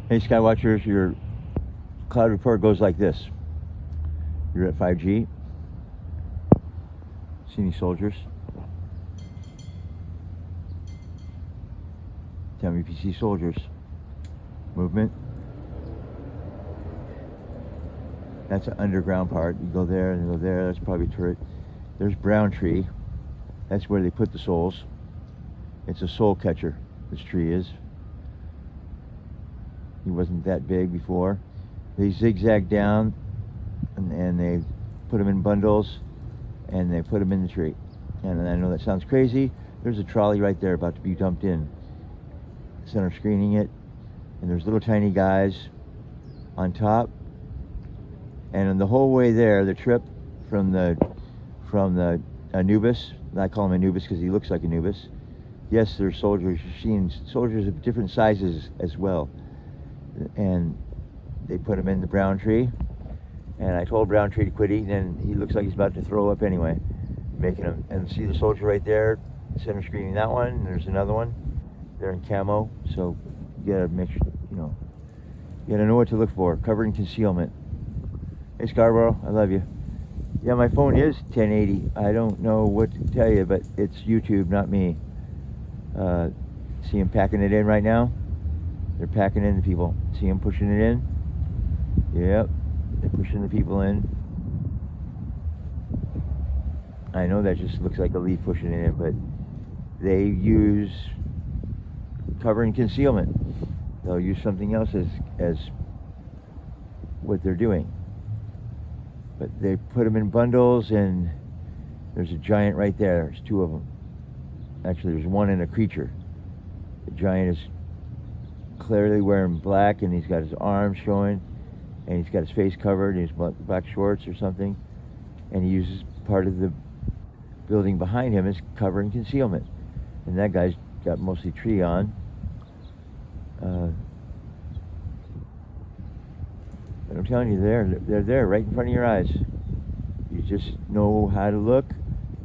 Hey, Skywatchers, your cloud report goes like this. You're at 5G. See any soldiers? Tell me if you see soldiers. Movement. That's an underground part. You go there and go there. That's probably a turret. There's Brown Tree. That's where they put the souls. It's a soul catcher, this tree is. He wasn't that big before. They zigzag down and they put them in bundles and they put them in the tree. And I know that sounds crazy. There's a trolley right there about to be dumped in. Center screening it. And there's little tiny guys on top. And the whole way there, the trip from the Anubis, I call him Anubis because he looks like Anubis. Yes, there's soldiers. You're seeing soldiers of different sizes as well. And they put him in the Brown Tree. And I told Brown Tree to quit eating, and he looks like he's about to throw up anyway. Making him, and see the soldier right there, center screening that one, and there's another one. They're in camo, so you gotta make sure, you gotta know what to look for. Cover and concealment. Hey Scarborough, I love you. Yeah, my phone is 1080. I don't know what to tell you, but it's YouTube, not me. See him packing it in right now? They're packing in the people. See him pushing it in? Yep, they're pushing the people in. I know that just looks like a leaf pushing it in, but they use cover and concealment. They'll use something else as what they're doing. But they put them in bundles, and there's a giant right there. There's two of them. Actually, there's one and a creature. The giant is clearly wearing black, and he's got his arms showing, and he's got his face covered, and he's black shorts or something, and he uses part of the building behind him as cover and concealment. And that guy's got mostly tree on. But I'm telling you, they're there right in front of your eyes. You just know how to look,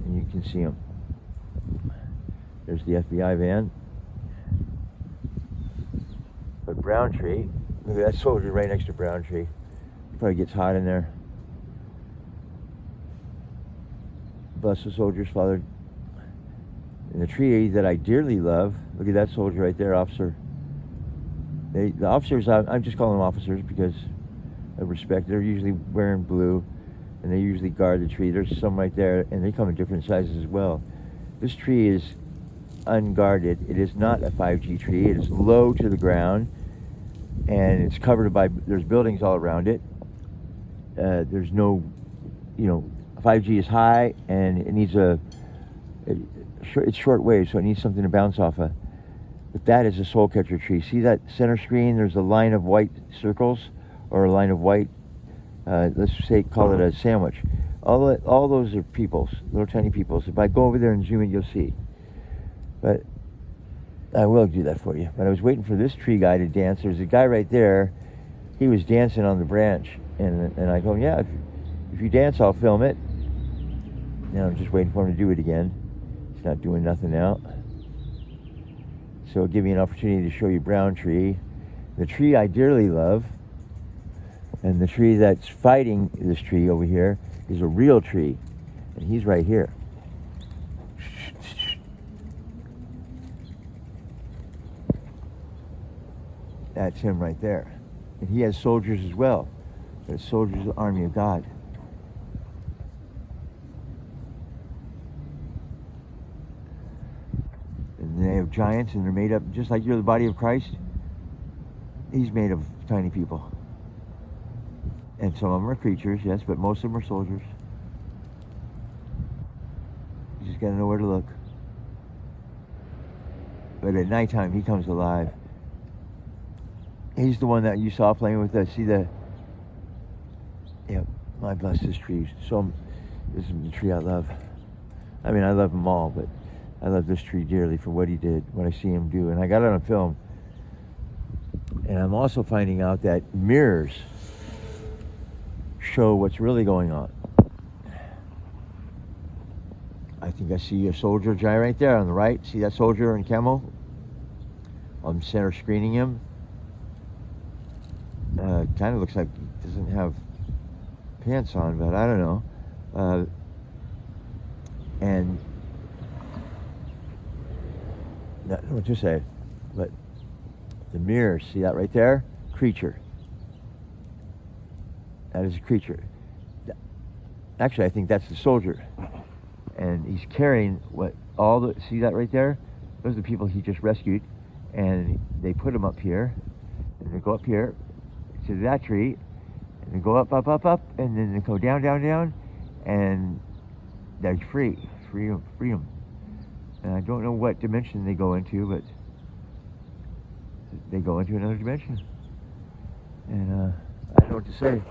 and you can see them. There's the FBI van. But Brown Tree, look at that soldier right next to Brown Tree. Probably gets hot in there. Bless the soldiers, Father. And the tree that I dearly love, look at that soldier right there, officer. The officers, I'm just calling them officers because of respect. They're usually wearing blue, and they usually guard the tree. There's some right there, and they come in different sizes as well. This tree is unguarded. It is not a 5G tree. It is low to the ground, and it's covered by, there's buildings all around it. There's no, 5G is high, and it needs it's short wave, so it needs something to bounce off of. But that is a soul catcher tree. See that center screen? There's a line of white circles, or a line of white, let's say, call it a sandwich. All those are peoples, little tiny peoples. If I go over there and zoom in, you'll see. But I will do that for you. But I was waiting for this tree guy to dance. There's a guy right there. He was dancing on the branch, and I told him, yeah, if you dance, I'll film it. Now I'm just waiting for him to do it again. He's not doing nothing now. So it'll give me an opportunity to show you Brown Tree. The tree I dearly love, and the tree that's fighting this tree over here is a real tree, and he's right here. That's him right there. And he has soldiers as well. There's soldiers of the army of God. And they have giants, and they're made up just like you're the body of Christ. He's made of tiny people. And some of them are creatures, yes, but most of them are soldiers. You just gotta know where to look. But at nighttime, he comes alive. He's the one that you saw playing with us. See the, yeah, I bless this tree. So, this is the tree I love. I mean, I love them all, but I love this tree dearly for what he did, what I see him do. And I got it on film. And I'm also finding out that mirrors show what's really going on. I think I see a soldier giant right there on the right. See that soldier in camo? I'm center screening him. kind of looks like he doesn't have pants on, but I don't know. And I don't know what to say, but the mirror, see that right there? Creature. That is a creature. Actually, I think that's the soldier. And he's carrying see that right there? Those are the people he just rescued. And they put him up here. And they go up here to that tree. And they go up, up, up, up. And then they go down, down, down. And they're free. Freedom. And I don't know what dimension they go into, but they go into another dimension. And I don't know what to say,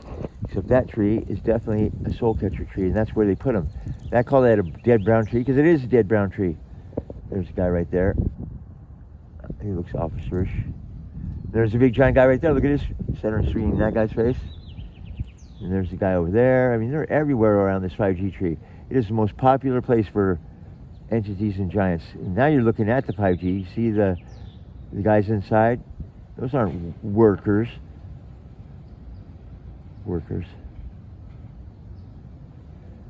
except that tree is definitely a soul catcher tree, and that's where they put them. I call that a dead brown tree because it is a dead brown tree. There's a guy right there. He looks officerish. There's a big giant guy right there. Look at this, center screen in that guy's face. And there's a guy over there. I mean, they're everywhere around this 5G tree. It is the most popular place for entities and giants. And now you're looking at the 5G. You see the guys inside? Those aren't workers.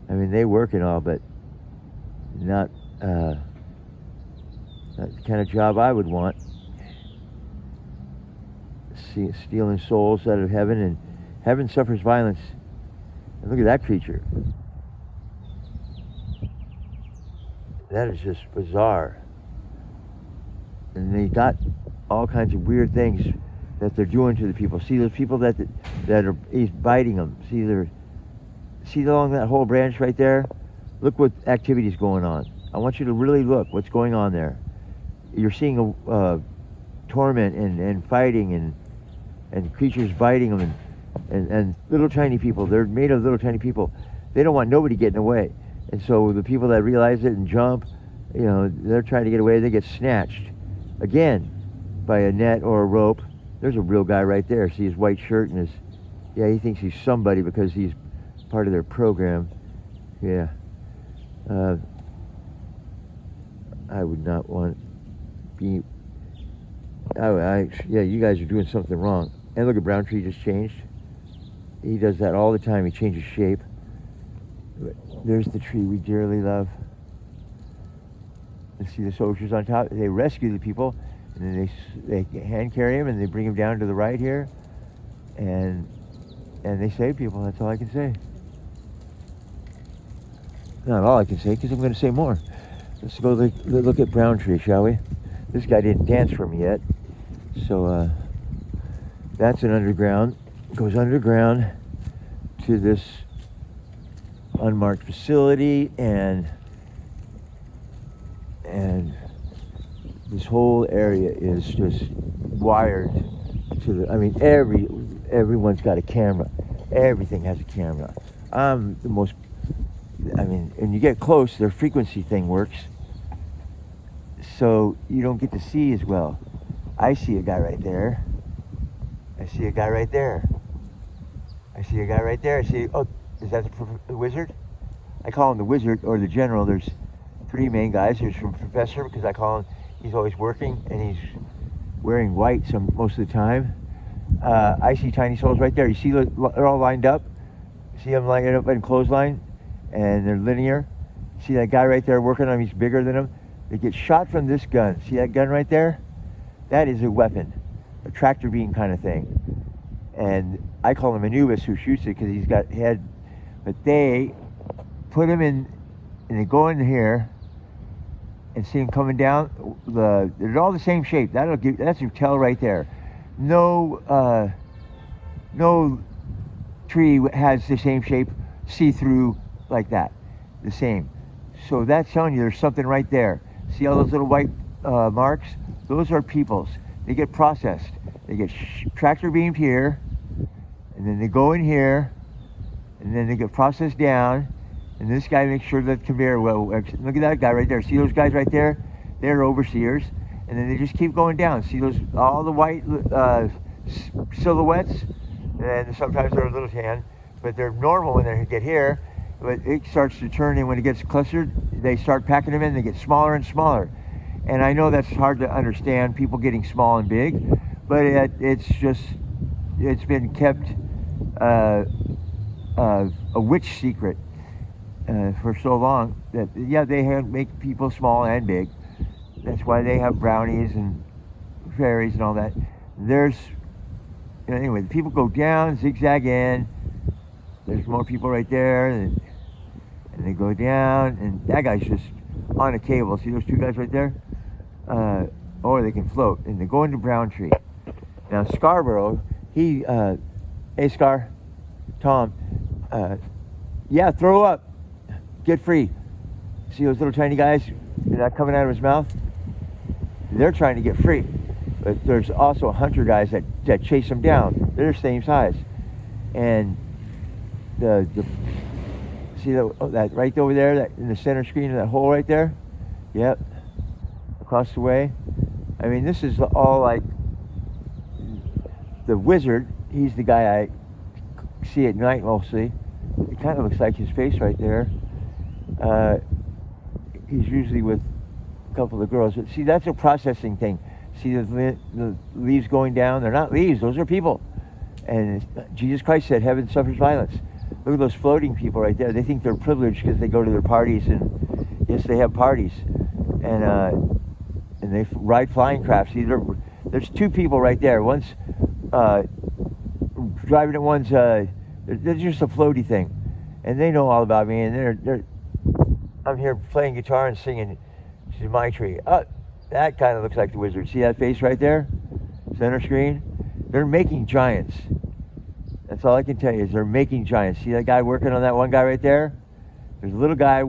I mean, they work and all, but not the kind of job I would want. Stealing souls out of heaven, and heaven suffers violence. And look at that creature. That is just bizarre. And they got all kinds of weird things that they're doing to the people. See those people that he's biting them. See along that whole branch right there? Look what activity's going on. I want you to really look what's going on there. You're seeing a torment and fighting and creatures biting them and little tiny people. They're made of little tiny people. They don't want nobody getting away. And so the people that realize it and jump, they're trying to get away. They get snatched again by a net or a rope. There's a real guy right there. See his white shirt and he thinks he's somebody because he's part of their program. Yeah. I would not want to be. Yeah, you guys are doing something wrong. And look at Brown Tree just changed. He does that all the time. He changes shape. But there's the tree we dearly love. You see the soldiers on top. They rescue the people, and then they hand carry him and they bring him down to the right here, and they save people. That's all I can say. Not all I can say, because I'm going to say more. Let's go look at Brown Tree, shall we? This guy didn't dance for me yet, so that's an underground. Goes underground to this unmarked facility, and this whole area is just wired to the. I mean, everyone's got a camera. Everything has a camera. I'm the most. I mean, and you get close, their frequency thing works, so you don't get to see as well. I see a guy right there. I see a guy right there. I see a guy right there. I see. Oh, is that the wizard? I call him the wizard or the general. There's three main guys. There's from professor, because I call him. He's always working and he's wearing white most of the time. I see tiny souls right there. You see, they're all lined up. See them lined up in clothesline, and they're linear. See that guy right there working on him? He's bigger than him. They get shot from this gun. See that gun right there? That is a weapon, a tractor beam kind of thing. And I call him Anubis, who shoots it, because he's got head. But they put him in, and they go in here, and see him coming down. They're all the same shape. That's your tell right there. No tree has the same shape, see-through like that, the same. So that's telling you there's something right there. See all those little white marks? Those are peoples. They get processed. They get tractor beamed here, and then they go in here, and then they get processed down, and this guy makes sure that conveyor well works. Look at that guy right there. See those guys right there? They're overseers, and then they just keep going down. See all the white silhouettes, and sometimes they're a little tan, but they're normal when they get here. But it starts to turn, and when it gets clustered, they start packing them in. They get smaller and smaller. And I know that's hard to understand, people getting small and big, but it's just it's been kept a witch secret for so long that, yeah, they make people small and big. That's why they have brownies and fairies and all that. There's, anyway, the people go down, zigzag in. There's more people right there, and they go down, and that guy's just on a cable. See those two guys right there? Or they can float, and they go into Brown Tree. Now Scarborough, hey Scar, Tom, yeah, throw up, get free. See those little tiny guys that coming out of his mouth? They're trying to get free, but there's also hunter guys that chase them down. They're the same size, and the see that right over there, that in the center screen of that hole right there? Yep, across the way. I mean, this is all like the wizard. He's the guy I see at night mostly. It kind of looks like his face right there. He's usually with a couple of girls. But see, that's a processing thing. See the leaves going down? They're not leaves, those are people. And Jesus Christ said, heaven suffers violence. Look at those floating people right there. They think they're privileged because they go to their parties, and yes, they have parties. And they ride flying crafts. There's two people right there. One's driving it, one's they're just a floaty thing, and they know all about me. And I'm here playing guitar and singing "To My Tree." That kind of looks like the wizard. See that face right there, center screen? They're making giants. That's all I can tell you is they're making giants. See that guy working on that one guy right there? There's a little guy